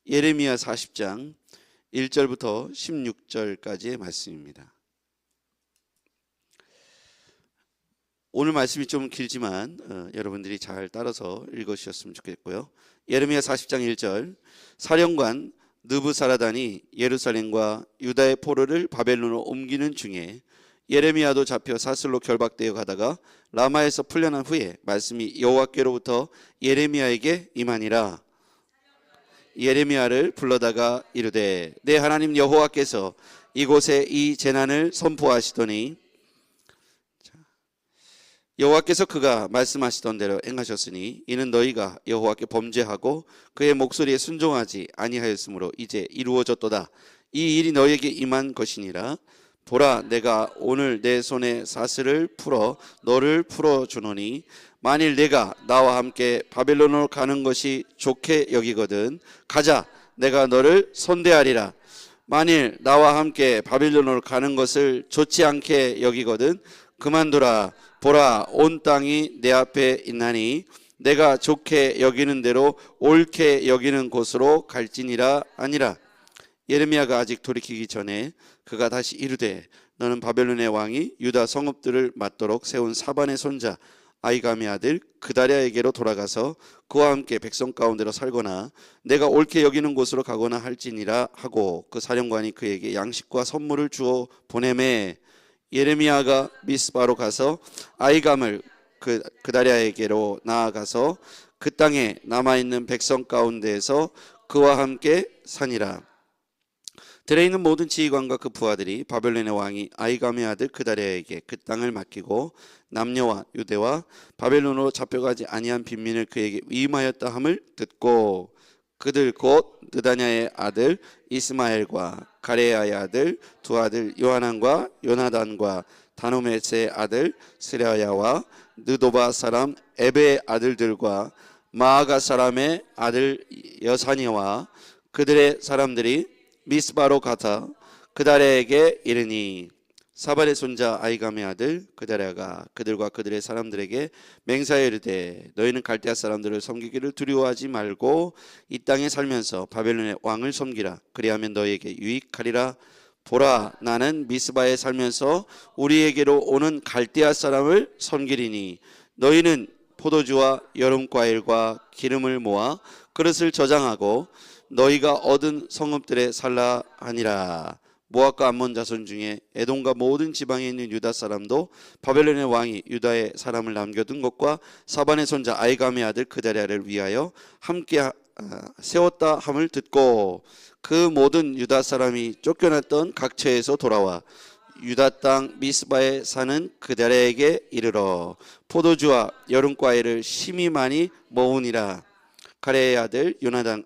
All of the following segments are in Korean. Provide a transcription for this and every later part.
예레미야 40장 1절부터 16절까지의 말씀입니다. 오늘 말씀이 좀 길지만 여러분들이 잘 따라서 읽으셨으면 좋겠고요. 예레미야 40장 1절, 사령관 느부사라단이 예루살렘과 유다의 포로를 바벨론으로 옮기는 중에 예레미야도 잡혀 사슬로 결박되어 가다가 라마에서 풀려난 후에 말씀이 여호와께로부터 예레미야에게 임하니라. 예레미야를 불러다가 이르되, 내 하나님 여호와께서 이곳에 이 재난을 선포하시더니 여호와께서 그가 말씀하시던 대로 행하셨으니 이는 너희가 여호와께 범죄하고 그의 목소리에 순종하지 아니하였으므로 이제 이루어졌도다. 이 일이 너희에게 임한 것이니라. 보라, 내가 오늘 내 손에 사슬을 풀어 너를 풀어주노니 만일 내가 나와 함께 바벨론으로 가는 것이 좋게 여기거든 가자, 내가 너를 선대하리라. 만일 나와 함께 바벨론으로 가는 것을 좋지 않게 여기거든 그만두라. 보라, 온 땅이 내 앞에 있나니 내가 좋게 여기는 대로 옳게 여기는 곳으로 갈지니라 아니라. 예레미야가 아직 돌이키기 전에 그가 다시 이르되, 너는 바벨론의 왕이 유다 성읍들을 맞도록 세운 사반의 손자 아이감의 아들 그다랴에게로 돌아가서 그와 함께 백성 가운데로 살거나 내가 옳게 여기는 곳으로 가거나 할지니라 하고, 그 사령관이 그에게 양식과 선물을 주어 보내매 예레미야가 미스바로 가서 아이감을 그다랴에게로 나아가서 그 땅에 남아있는 백성 가운데에서 그와 함께 사니라. 들에 있는 모든 지휘관과 그 부하들이 바벨론의 왕이 아이감의 아들 그다랴에게 그 땅을 맡기고 남녀와 유대와 바벨론으로 잡혀가지 아니한 빈민을 그에게 위임하였다 함을 듣고, 그들 곧 느다냐의 아들 이스마엘과 가레야의 아들 두 아들 요하난과 요나단과 다노메스의 아들 스레야와 느도바 사람 에베의 아들들과 마아가 사람의 아들 여사니와 그들의 사람들이 미스바로 가서 그다랴에게 이르니, 사발의 손자 아이감의 아들 그다랴가 그들과 그들의 사람들에게 맹세하여 이르되, 너희는 갈대아 사람들을 섬기기를 두려워하지 말고 이 땅에 살면서 바벨론의 왕을 섬기라. 그리하면 너희에게 유익하리라. 보라, 나는 미스바에 살면서 우리에게로 오는 갈대아 사람을 섬기리니 너희는 포도주와 여름과일과 기름을 모아 그릇을 저장하고 너희가 얻은 성읍들에 살라 하니라. 모압과 암몬 자손 중에 에돔과 모든 지방에 있는 유다 사람도 바벨론의 왕이 유다의 사람을 남겨둔 것과 사반의 손자 아이감의 아들 그다랴를 위하여 함께 세웠다 함을 듣고, 그 모든 유다 사람이 쫓겨났던 각처에서 돌아와 유다 땅 미스바에 사는 그다랴에게 이르러 포도주와 여름과일을 심히 많이 모으니라. 가레의 아들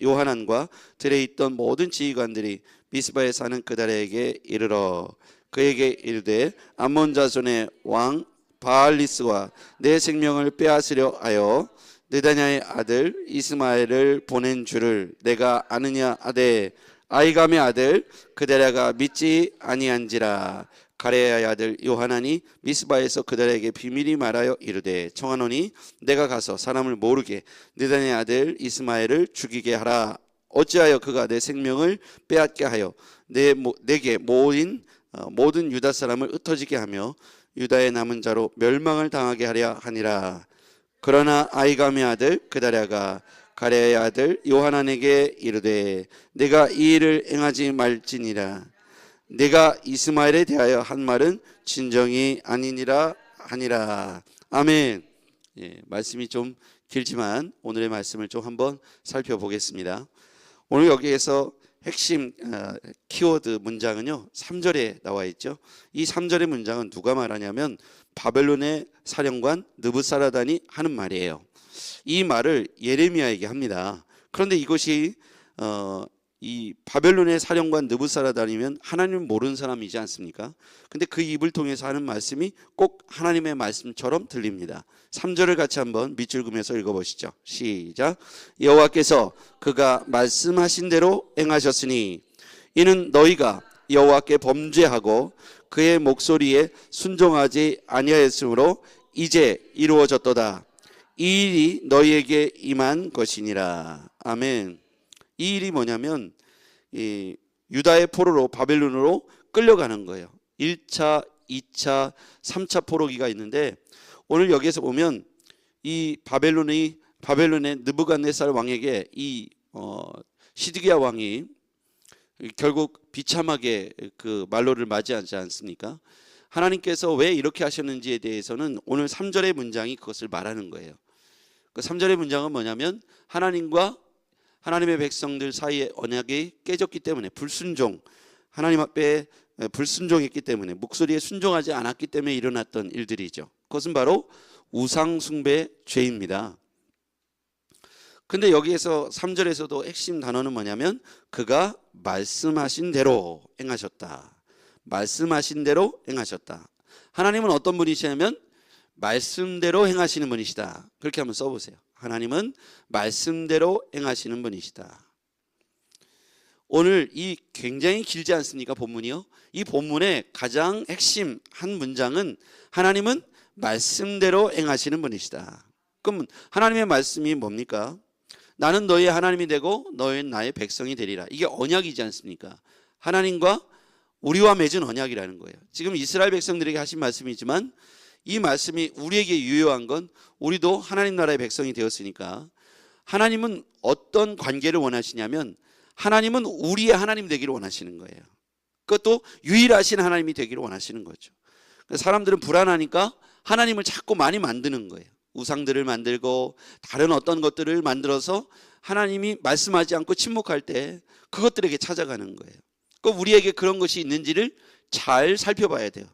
요하난과 들에 있던 모든 지휘관들이 미스바에 사는 그다랴에게 이르러 그에게 이르되, 암몬 자손의 왕 바알리스와 내 생명을 빼앗으려 하여 느다냐의 아들 이스마엘을 보낸 줄을 내가 아느냐 하되, 아이감의 아들 그다랴가 믿지 아니한지라. 가레야의 아들 요하난이 미스바에서 그들에게 비밀이 말하여 이르되, 청하노니 내가 가서 사람을 모르게 느다냐의 아들 이스마엘을 죽이게 하라. 어찌하여 그가 내 생명을 빼앗게 하여 내게 모인 모든 유다 사람을 흩어지게 하며 유다의 남은 자로 멸망을 당하게 하려 하니라. 그러나 아이감의 아들 그다랴가 가레야의 아들 요하난에게 이르되, 내가 이 일을 행하지 말지니라. 내가 이스마엘에 대하여 한 말은 진정이 아니니라 하니라. 아멘. 말씀이 좀 길지만 오늘의 말씀을 좀 한번 살펴보겠습니다. 오늘 여기에서 핵심 키워드 문장은요 3절에 나와 있죠. 이 3절의 문장은 누가 말하냐면 바벨론의 사령관 느부사라단이 하는 말이에요. 이 말을 예레미야에게 합니다. 그런데 이것이 이 바벨론의 사령관 느부사라단이면 하나님을 모르는 사람이지 않습니까? 근데 그 입을 통해서 하는 말씀이 꼭 하나님의 말씀처럼 들립니다. 3절을 같이 한번 밑줄 그으면서 읽어보시죠. 시작. 여호와께서 그가 말씀하신 대로 행하셨으니 이는 너희가 여호와께 범죄하고 그의 목소리에 순종하지 아니하였으므로 이제 이루어졌도다. 이 일이 너희에게 임한 것이니라. 아멘. 이 일이 뭐냐면 이 유다의 포로로 바벨론으로 끌려가는 거예요. 1차, 2차, 3차 포로기가 있는데 오늘 여기에서 보면 이 바벨론의 느부갓네살 왕에게 이 시드기야 왕이 결국 비참하게 그 말로를 맞이하지 않습니까? 하나님께서 왜 이렇게 하셨는지에 대해서는 오늘 3절의 문장이 그것을 말하는 거예요. 그 3절의 문장은 뭐냐면 하나님과 하나님의 백성들 사이의 언약이 깨졌기 때문에 하나님 앞에 불순종했기 때문에 목소리에 순종하지 않았기 때문에 일어났던 일들이죠. 그것은 바로 우상 숭배 죄입니다. 근데 여기에서 3절에서도 핵심 단어는 뭐냐면 그가 말씀하신 대로 행하셨다. 말씀하신 대로 행하셨다. 하나님은 어떤 분이시냐면 말씀대로 행하시는 분이시다. 그렇게 한번 써보세요. 하나님은 말씀대로 행하시는 분이시다. 오늘 이 굉장히 길지 않습니까? 본문이요. 이 본문의 가장 핵심 한 문장은 하나님은 말씀대로 행하시는 분이시다. 그럼 하나님의 말씀이 뭡니까? 나는 너희의 하나님이 되고 너희는 나의 백성이 되리라. 이게 언약이지 않습니까? 하나님과 우리와 맺은 언약이라는 거예요. 지금 이스라엘 백성들에게 하신 말씀이지만 이 말씀이 우리에게 유효한 건 우리도 하나님 나라의 백성이 되었으니까 하나님은 어떤 관계를 원하시냐면 하나님은 우리의 하나님 되기를 원하시는 거예요. 그것도 유일하신 하나님이 되기를 원하시는 거죠. 사람들은 불안하니까 하나님을 자꾸 많이 만드는 거예요. 우상들을 만들고 다른 어떤 것들을 만들어서 하나님이 말씀하지 않고 침묵할 때 그것들에게 찾아가는 거예요. 우리에게 그런 것이 있는지를 잘 살펴봐야 돼요.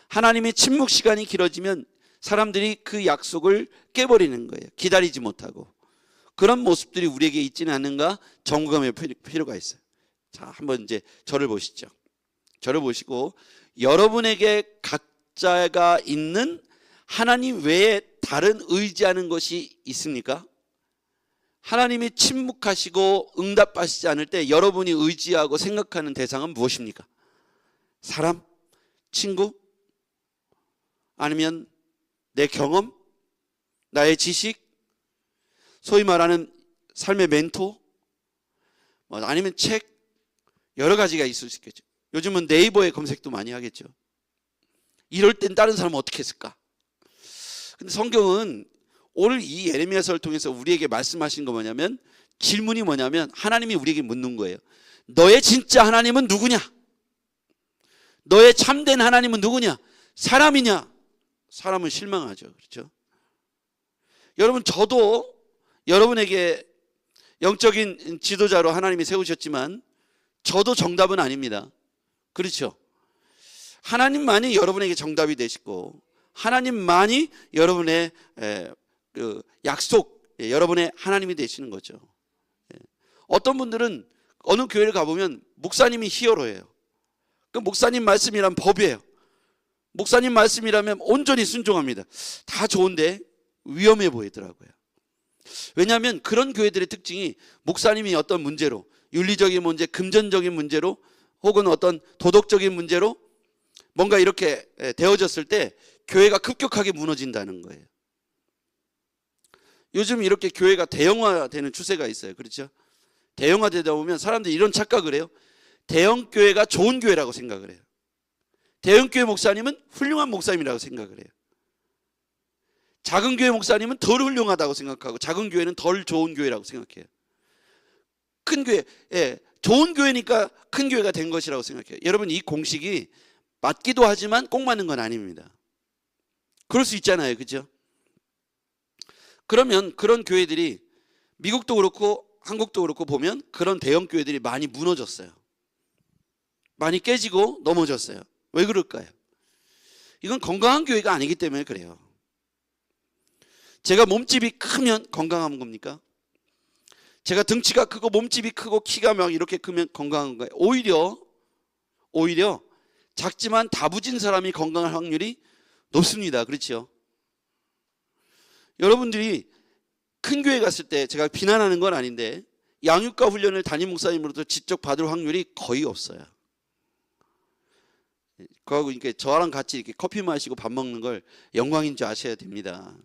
하나님의 침묵 시간이 길어지면 사람들이 그 약속을 깨버리는 거예요. 기다리지 못하고. 그런 모습들이 우리에게 있지는 않는가 점검할 필요가 있어요. 자, 한번 이제 저를 보시죠. 저를 보시고 여러분에게 각자가 있는 하나님 외에 다른 의지하는 것이 있습니까? 하나님이 침묵하시고 응답하시지 않을 때 여러분이 의지하고 생각하는 대상은 무엇입니까? 사람? 친구? 아니면 내 경험? 나의 지식? 소위 말하는 삶의 멘토? 아니면 책? 여러 가지가 있을 수 있겠죠. 요즘은 네이버에 검색도 많이 하겠죠. 이럴 땐 다른 사람은 어떻게 했을까? 근데 성경은 오늘 이 예레미야서를 통해서 우리에게 말씀하신 거 뭐냐면 질문이 뭐냐면 하나님이 우리에게 묻는 거예요. 너의 진짜 하나님은 누구냐? 너의 참된 하나님은 누구냐? 사람이냐? 사람은 실망하죠. 그렇죠? 여러분 저도 여러분에게 영적인 지도자로 하나님이 세우셨지만 저도 정답은 아닙니다. 그렇죠? 하나님만이 여러분에게 정답이 되시고 하나님만이 여러분의 그 약속, 여러분의 하나님이 되시는 거죠. 어떤 분들은 어느 교회를 가보면 목사님이 히어로예요. 그 목사님 말씀이란 법이에요. 목사님 말씀이라면 온전히 순종합니다. 다 좋은데 위험해 보이더라고요. 왜냐하면 그런 교회들의 특징이 목사님이 어떤 문제로, 윤리적인 문제, 금전적인 문제로 혹은 어떤 도덕적인 문제로 뭔가 이렇게 되어졌을 때 교회가 급격하게 무너진다는 거예요. 요즘 이렇게 교회가 대형화되는 추세가 있어요. 그렇죠? 대형화되다 보면 사람들이 이런 착각을 해요. 대형교회가 좋은 교회라고 생각을 해요. 대형교회 목사님은 훌륭한 목사님이라고 생각을 해요. 작은 교회 목사님은 덜 훌륭하다고 생각하고 작은 교회는 덜 좋은 교회라고 생각해요. 큰 교회, 좋은 교회니까 큰 교회가 된 것이라고 생각해요. 여러분 이 공식이 맞기도 하지만 꼭 맞는 건 아닙니다. 그럴 수 있잖아요. 그렇죠? 그러면 그런 교회들이 미국도 그렇고 한국도 그렇고 보면 그런 대형 교회들이 많이 무너졌어요. 많이 깨지고 넘어졌어요. 왜 그럴까요? 이건 건강한 교회가 아니기 때문에 그래요. 제가 몸집이 크면 건강한 겁니까? 제가 등치가 크고 몸집이 크고 키가 막 이렇게 크면 건강한 거예요. 오히려 작지만 다부진 사람이 건강할 확률이 높습니다. 그렇죠? 여러분들이 큰 교회 갔을 때 제가 비난하는 건 아닌데 양육과 훈련을 담임 목사님으로부터 직접 받을 확률이 거의 없어요. 그하고 이렇게 저랑 같이 이렇게 커피 마시고 밥 먹는 걸 영광인 줄 아셔야 됩니다.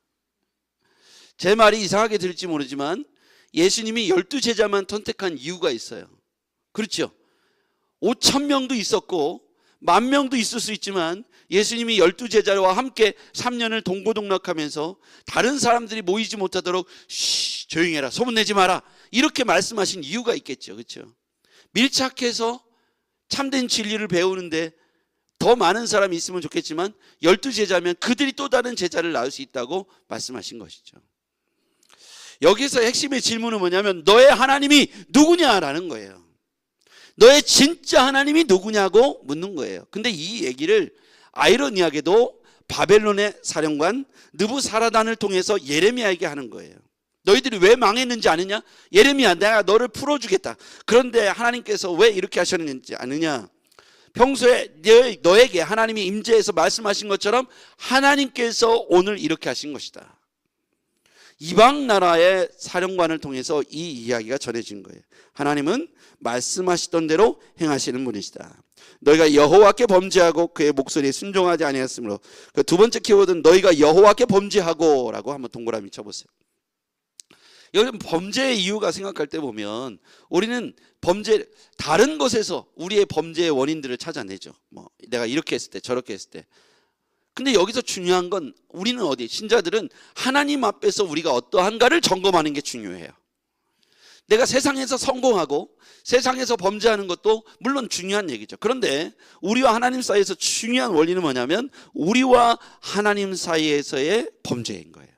제 말이 이상하게 들릴지 모르지만 예수님이 12제자만 선택한 이유가 있어요. 그렇죠? 5,000명도 있었고 10,000명도 있을 수 있지만 예수님이 12제자와 함께 3년을 동고동락하면서 다른 사람들이 모이지 못하도록 조용히 해라, 소문내지 마라, 이렇게 말씀하신 이유가 있겠죠. 그렇죠? 밀착해서 참된 진리를 배우는데 더 많은 사람이 있으면 좋겠지만 12제자면 그들이 또 다른 제자를 낳을 수 있다고 말씀하신 것이죠. 여기서 핵심의 질문은 뭐냐면 너의 하나님이 누구냐라는 거예요. 너의 진짜 하나님이 누구냐고 묻는 거예요. 근데 이 얘기를 아이러니하게도 바벨론의 사령관 느부사라단을 통해서 예레미야에게 하는 거예요. 너희들이 왜 망했는지 아느냐? 예레미야, 내가 너를 풀어주겠다. 그런데 하나님께서 왜 이렇게 하셨는지 아느냐? 평소에 너에게 하나님이 임재해서 말씀하신 것처럼 하나님께서 오늘 이렇게 하신 것이다. 이방 나라의 사령관을 통해서 이 이야기가 전해진 거예요. 하나님은 말씀하시던 대로 행하시는 분이시다. 너희가 여호와께 범죄하고 그의 목소리에 순종하지 아니하였으므로. 그 두 번째 키워드는 너희가 여호와께 범죄하고 라고 한번 동그라미 쳐보세요. 여러분, 범죄의 이유가 생각할 때 보면 우리는 범죄, 다른 것에서 우리의 범죄의 원인들을 찾아내죠. 뭐 내가 이렇게 했을 때 저렇게 했을 때. 근데 여기서 중요한 건 우리는 어디, 신자들은 하나님 앞에서 우리가 어떠한가를 점검하는 게 중요해요. 내가 세상에서 성공하고 세상에서 범죄하는 것도 물론 중요한 얘기죠. 그런데 우리와 하나님 사이에서 중요한 원리는 뭐냐면 우리와 하나님 사이에서의 범죄인 거예요.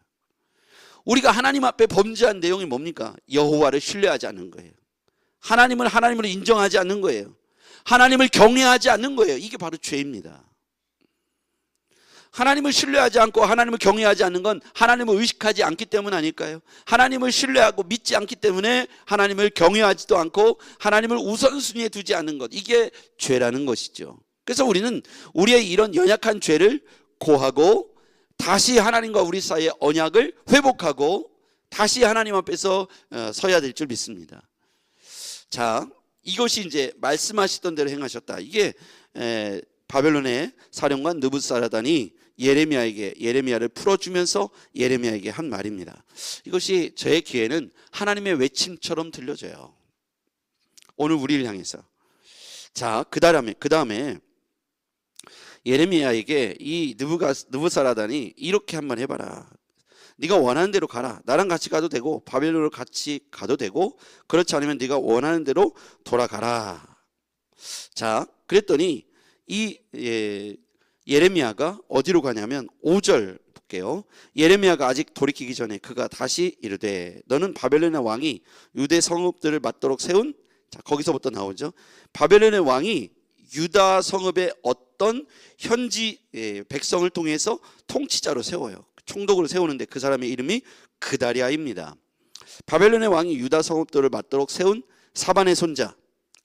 우리가 하나님 앞에 범죄한 내용이 뭡니까? 여호와를 신뢰하지 않는 거예요. 하나님을 하나님으로 인정하지 않는 거예요. 하나님을 경외하지 않는 거예요. 이게 바로 죄입니다. 하나님을 신뢰하지 않고 하나님을 경외하지 않는 건 하나님을 의식하지 않기 때문 아닐까요? 하나님을 신뢰하고 믿지 않기 때문에 하나님을 경외하지도 않고 하나님을 우선순위에 두지 않는 것, 이게 죄라는 것이죠. 그래서 우리는 우리의 이런 연약한 죄를 고하고 다시 하나님과 우리 사이의 언약을 회복하고 다시 하나님 앞에서 서야 될 줄 믿습니다. 자, 이것이 이제 말씀하시던 대로 행하셨다. 이게 바벨론의 사령관 느부사라단이 예레미야를 풀어주면서 예레미야에게 한 말입니다. 이것이 저의 귀에는 하나님의 외침처럼 들려져요. 오늘 우리를 향해서. 자, 그 다음에 예레미야에게 이 느부사라단이 이렇게 한번 해봐라. 네가 원하는 대로 가라. 나랑 같이 가도 되고 바벨론으로 같이 가도 되고, 그렇지 않으면 네가 원하는 대로 돌아가라. 자, 그랬더니 이 예레미야가 어디로 가냐면 5절 볼게요. 예레미야가 아직 돌이키기 전에 그가 다시 이르되 너는 바벨론의 왕이 유대 성읍들을 맞도록 세운, 자, 거기서부터 나오죠. 바벨론의 왕이 유다 성읍의 어떤 현지 백성을 통해서 통치자로 세워요. 총독으로 세우는데 그 사람의 이름이 그다리아입니다. 바벨론의 왕이 유다 성읍들을 맞도록 세운 사반의 손자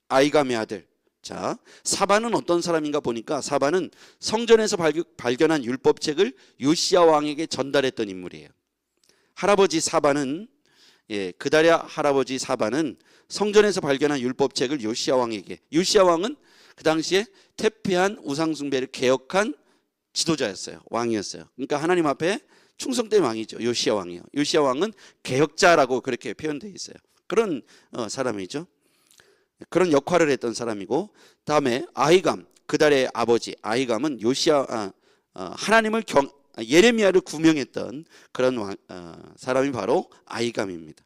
아이감의 아들. 자, 사반은 어떤 사람인가 보니까 사반은 성전에서 발견한 율법책을 요시야 왕에게 전달했던 인물이에요. 할아버지 사반은, 그다리아 할아버지 사반은 성전에서 발견한 율법책을 요시야 왕에게, 요시야 왕은 그 당시에 퇴폐한 우상숭배를 개혁한 지도자였어요. 왕이었어요. 그러니까 하나님 앞에 충성된 왕이죠. 요시야 왕이요. 요시야 왕은 개혁자라고 그렇게 표현되어 있어요. 그런 사람이죠. 그런 역할을 했던 사람이고, 다음에 아히감, 그달의 아버지 아히감은 하나님을 예레미야를 구명했던 그런 사람이 바로 아히감입니다.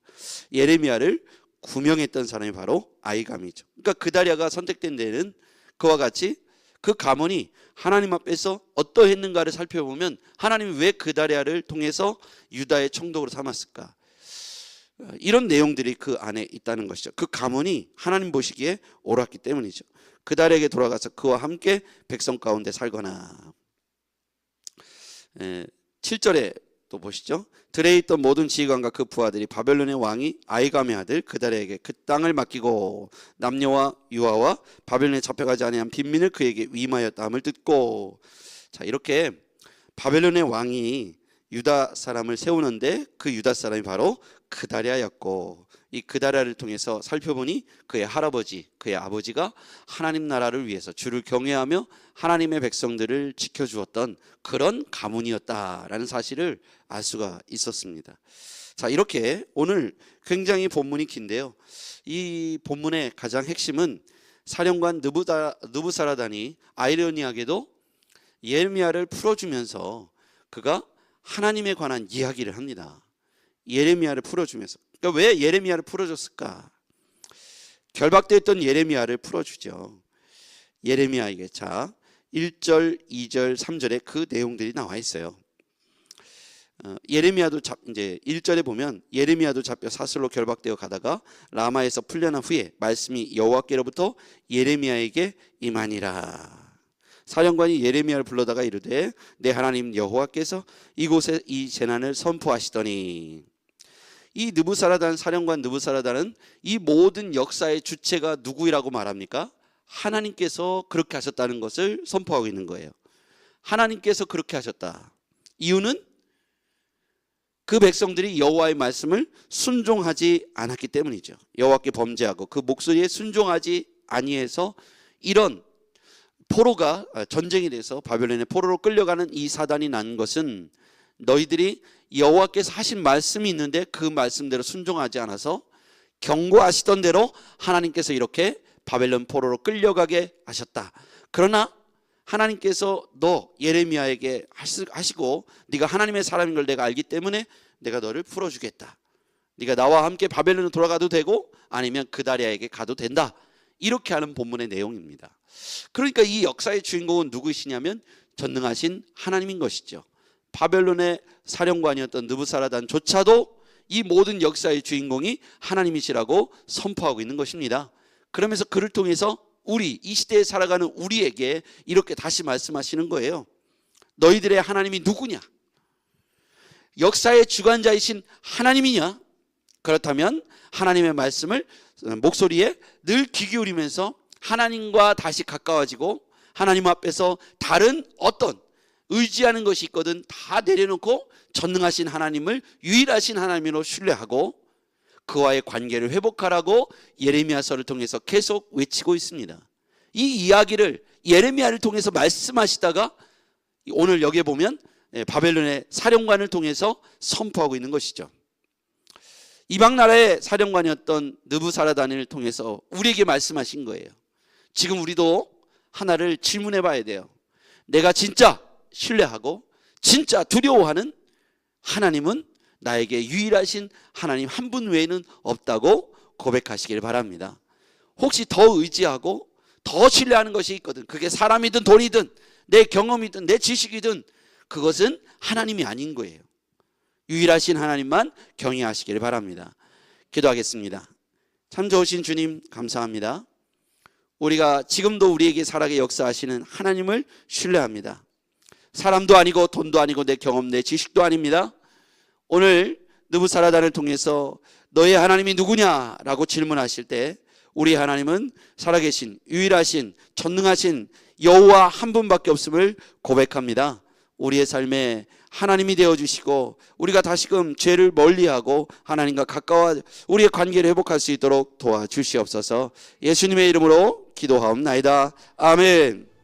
예레미야를 구명했던 사람이 바로 아히감이죠. 그러니까 그다리아가 선택된 데는 그와 같이 그 가문이 하나님 앞에서 어떠했는가를 살펴보면 하나님이 왜 그다리아를 통해서 유다의 총독으로 삼았을까? 이런 내용들이 그 안에 있다는 것이죠. 그 가문이 하나님 보시기에 옳았기 때문이죠. 그달에게 돌아가서 그와 함께 백성 가운데 살거나. 7절에 또 보시죠. 들에 있던 모든 지휘관과 그 부하들이 바벨론의 왕이 아히감의 아들 그달에게 그 땅을 맡기고 남녀와 유아와 바벨론에 잡혀가지 아니한 빈민을 그에게 위임하였다함을 듣고. 자, 이렇게 바벨론의 왕이 유다 사람을 세우는데 그 유다 사람이 바로 그다리아였고, 이 그다리아를 통해서 살펴보니 그의 할아버지, 그의 아버지가 하나님 나라를 위해서 주를 경외하며 하나님의 백성들을 지켜주었던 그런 가문이었다라는 사실을 알 수가 있었습니다. 자, 이렇게 오늘 굉장히 본문이 긴데요. 이 본문의 가장 핵심은 사령관 느부사라단이 아이러니하게도 예레미야를 풀어주면서 그가 하나님에 관한 이야기를 합니다. 예레미야를 풀어주면서. 그러니까 왜 예레미야를 풀어줬을까? 결박되었던 예레미야를 풀어주죠. 예레미야에게. 자, 1절, 2절, 3절에 그 내용들이 나와 있어요. 예레미야도 이제 1절에 보면 예레미야도 잡혀 사슬로 결박되어 가다가 라마에서 풀려난 후에 말씀이 여호와께로부터 예레미야에게 임하니라. 사령관이 예레미야를 불러다가 이르되 내 하나님 여호와께서 이곳에 이 재난을 선포하시더니. 이 느부사라단 사령관 느부사라단은 이 모든 역사의 주체가 누구라고 말합니까? 하나님께서 그렇게 하셨다는 것을 선포하고 있는 거예요. 하나님께서 그렇게 하셨다. 이유는 그 백성들이 여호와의 말씀을 순종하지 않았기 때문이죠. 여호와께 범죄하고 그 목소리에 순종하지 아니해서 이런 포로가 전쟁이 돼서 바벨론의 포로로 끌려가는 이 사단이 난 것은 너희들이 여호와께서 하신 말씀이 있는데 그 말씀대로 순종하지 않아서 경고하시던 대로 하나님께서 이렇게 바벨론 포로로 끌려가게 하셨다. 그러나 하나님께서 너 예레미야에게 하시고 네가 하나님의 사람인 걸 내가 알기 때문에 내가 너를 풀어주겠다. 네가 나와 함께 바벨론으로 돌아가도 되고 아니면 그다리아에게 가도 된다. 이렇게 하는 본문의 내용입니다. 그러니까 이 역사의 주인공은 누구시냐면 전능하신 하나님인 것이죠. 바벨론의 사령관이었던 느부사라단조차도 이 모든 역사의 주인공이 하나님이시라고 선포하고 있는 것입니다. 그러면서 그를 통해서 우리 이 시대에 살아가는 우리에게 이렇게 다시 말씀하시는 거예요. 너희들의 하나님이 누구냐? 역사의 주관자이신 하나님이냐? 그렇다면 하나님의 말씀을 목소리에 늘 귀 기울이면서 하나님과 다시 가까워지고 하나님 앞에서 다른 어떤 의지하는 것이 있거든 다 내려놓고 전능하신 하나님을 유일하신 하나님으로 신뢰하고 그와의 관계를 회복하라고 예레미야서를 통해서 계속 외치고 있습니다. 이 이야기를 예레미야를 통해서 말씀하시다가 오늘 여기에 보면 바벨론의 사령관을 통해서 선포하고 있는 것이죠. 이방 나라의 사령관이었던 느부사라단을 통해서 우리에게 말씀하신 거예요. 지금 우리도 하나를 질문해 봐야 돼요. 내가 진짜 신뢰하고 진짜 두려워하는 하나님은 나에게 유일하신 하나님 한 분 외에는 없다고 고백하시길 바랍니다. 혹시 더 의지하고 더 신뢰하는 것이 있거든. 그게 사람이든 돈이든 내 경험이든 내 지식이든 그것은 하나님이 아닌 거예요. 유일하신 하나님만 경외하시길 바랍니다. 기도하겠습니다. 참 좋으신 주님 감사합니다. 우리가 지금도 우리에게 살아계 역사하시는 하나님을 신뢰합니다. 사람도 아니고 돈도 아니고 내 경험 내 지식도 아닙니다. 오늘 느부사라단을 통해서 너의 하나님이 누구냐라고 질문하실 때 우리 하나님은 살아계신 유일하신 전능하신 여호와 한 분밖에 없음을 고백합니다. 우리의 삶에 하나님이 되어주시고 우리가 다시금 죄를 멀리하고 하나님과 가까워 우리의 관계를 회복할 수 있도록 도와주시옵소서. 예수님의 이름으로 기도하옵나이다. 아멘.